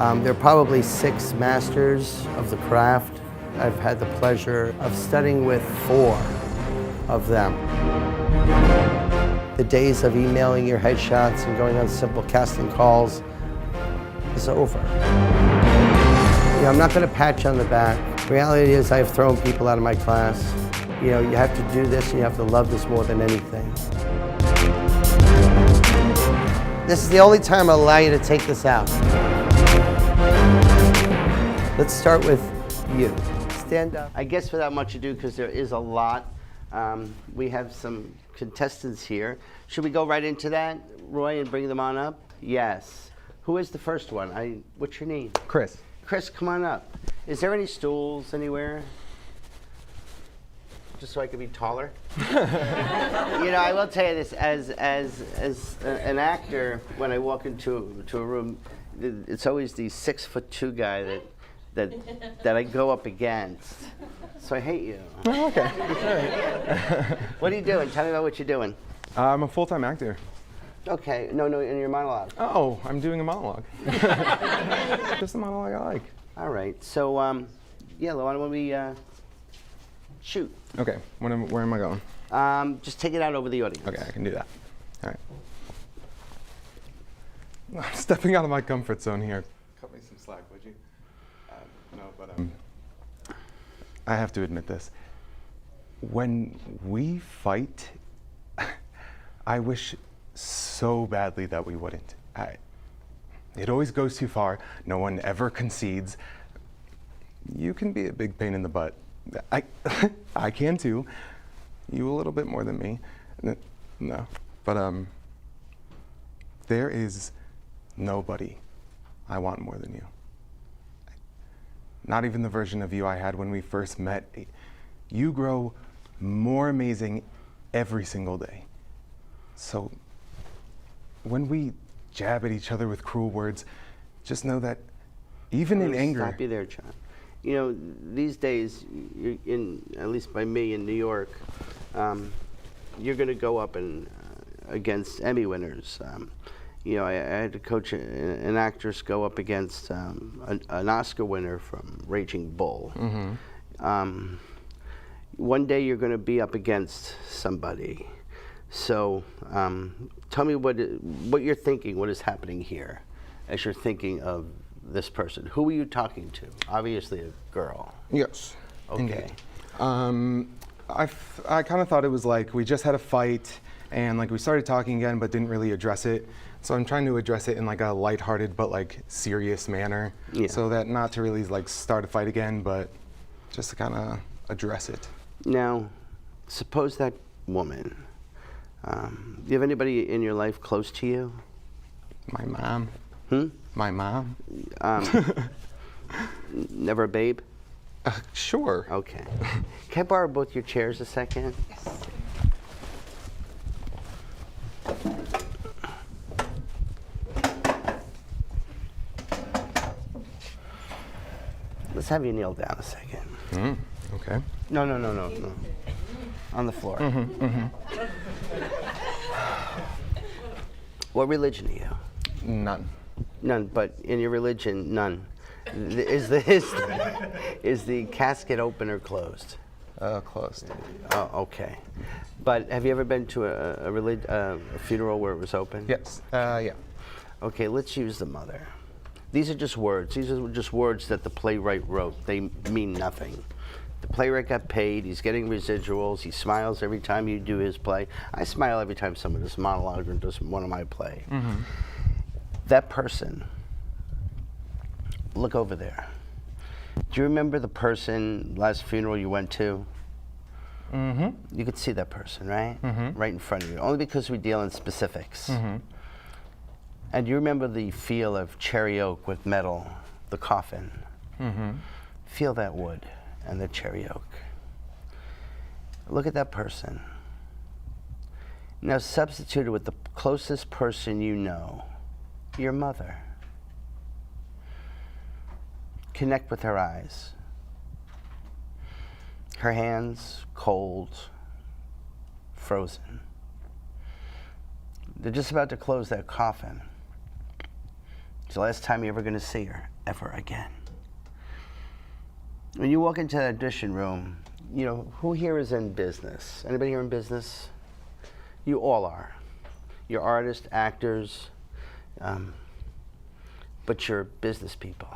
There are probably 6 masters of the craft. I've had the pleasure of studying with 4 of them. The days of emailing your headshots and going on simple casting calls is over. I'm not going to pat you on the back. The reality is I've thrown people out of my class. You have to do this and you have to love this more than anything. This is the only time I'll allow you to take this out. Let's start with you. Stand up. I guess without much ado, because there is a lot, we have some contestants here. Should we go right into that, Roy, and bring them on up? Yes. Who is the first one? What's your name? Chris. Chris, come on up. Is there any stools anywhere? Just so I could be taller? I will tell you this, as an actor, when I walk into a room, it's always the 6'2" guy that I go up against. So I hate you. Oh, okay. What are you doing? Tell me about what you're doing. I'm a full-time actor. Okay, no, in your monologue. Oh, I'm doing a monologue. Just a monologue I like. All right, so, why don't we shoot? Okay, where am I going? Just take it out over the audience. Okay, I can do that. All right. I'm stepping out of my comfort zone here. Cut me some slack, would you? No, but I have to admit this. When we fight, I wish so badly that we wouldn't. It always goes too far. No one ever concedes. You can be a big pain in the butt. I can too. You a little bit more than me. No, but there is nobody I want more than you. Not even the version of you I had when we first met. You grow more amazing every single day. So when we jab at each other with cruel words, just know that even in anger. Stop you there, John. These days, at least by me in New York, you're going to go up against Emmy winners. I had to coach an actress go up against an Oscar winner from Raging Bull. Mm-hmm. One day you're going to be up against somebody. So tell me what you're thinking, what is happening here as you're thinking of this person. Who are you talking to? Obviously a girl. Yes. Okay. I kind of thought it was like we just had a fight and like we started talking again but didn't really address it. So I'm trying to address it in like a lighthearted but like serious manner. Yeah. So that not to really like start a fight again, but just to kind of address it. Now, suppose that woman, do you have anybody in your life close to you? My mom. My mom. Never a babe? Sure. Okay. Can I borrow both your chairs a second? Yes. Let's have you kneel down a second. Okay. No. On the floor. Mm-hmm, mm-hmm. What religion are you? None. None, but in your religion, none. Is the casket open or closed? Closed. Oh, okay. But have you ever been to a funeral where it was open? Yes. Yeah. Okay, let's use the mother. These are just words. These are just words that the playwright wrote. They mean nothing. The playwright got paid. He's getting residuals. He smiles every time you do his play. I smile every time someone does monologue or does one of my play. Mm-hmm. That person, look over there. Do you remember the person last funeral you went to? Mm-hmm. You could see that person, right? Mm-hmm. Right in front of you, only because we deal in specifics. Mm-hmm. And you remember the feel of cherry oak with metal, the coffin. Mm-hmm. Feel that wood and the cherry oak. Look at that person. Now substitute it with the closest person you know, your mother. Connect with her eyes. Her hands, cold, frozen. They're just about to close that coffin. It's the last time you're ever going to see her, ever again. When you walk into the audition room, you know, who here is in business? Anybody here in business? You all are. You're artists, actors, but you're business people.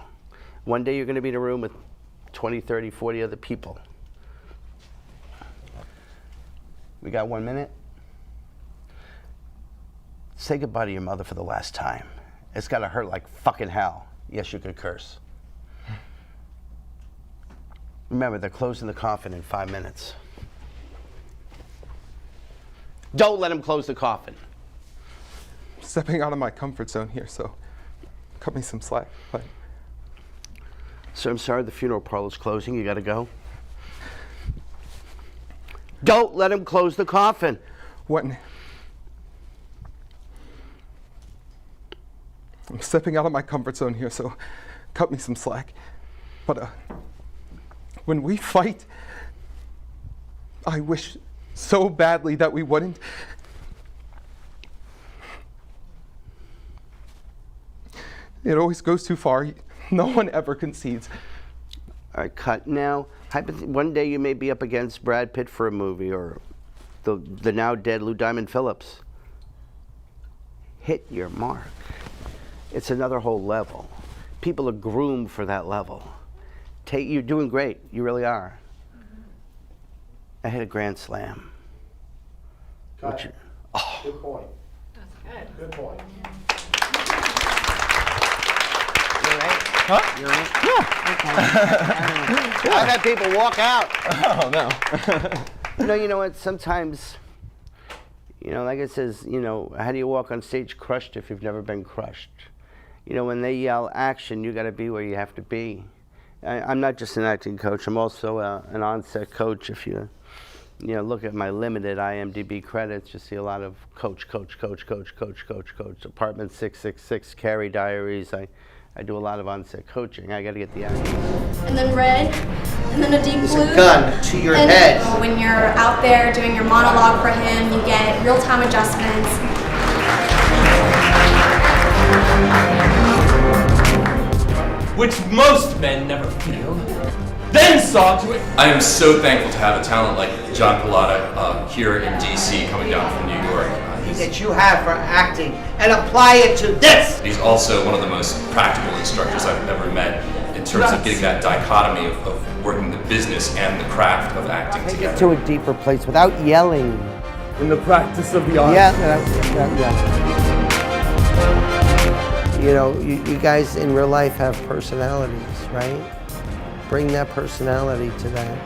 One day you're going to be in a room with 20, 30, 40 other people. We got 1 minute? Say goodbye to your mother for the last time. It's got to hurt like fucking hell. Yes, you could curse. Remember, they're closing the coffin in 5 minutes. Don't let them close the coffin. Stepping out of my comfort zone here, so cut me some slack. But Sir, I'm sorry, the funeral parlor's closing. You got to go. Don't let them close the coffin. when I'm stepping out of my comfort zone here, so cut me some slack. But when we fight, I wish so badly that we wouldn't. It always goes too far. No one ever concedes. All right, cut. Now, one day you may be up against Brad Pitt for a movie, or the now dead Lou Diamond Phillips. Hit your mark. It's another whole level. People are groomed for that level. You're doing great. You really are. I hit a grand slam. Cut. Good point. That's good. Good point. You're right. Huh? You're right. Yeah. Okay. I've had people walk out. Oh, no. You know what? Sometimes, like it says, how do you walk on stage crushed if you've never been crushed? When they yell action, you got to be where you have to be. I'm not just an acting coach. I'm also an on-set coach. If you look at my limited IMDb credits, you see a lot of coach, Apartment 666, Carrie Diaries. I do a lot of on-set coaching. I got to get the actors. And then red, and then a deep blue. It's a gun to your and head. When you're out there doing your monologue for him, you get real-time adjustments. Which most men never feel, then saw to it. I am so thankful to have a talent like John Pallotta here in DC coming down from New York. That you have for acting and apply it to this. He's also one of the most practical instructors I've ever met in terms of getting that dichotomy of working the business and the craft of acting together. To a deeper place without yelling. In the practice of the art. Yeah. You guys in real life have personalities, right? Bring that personality to that.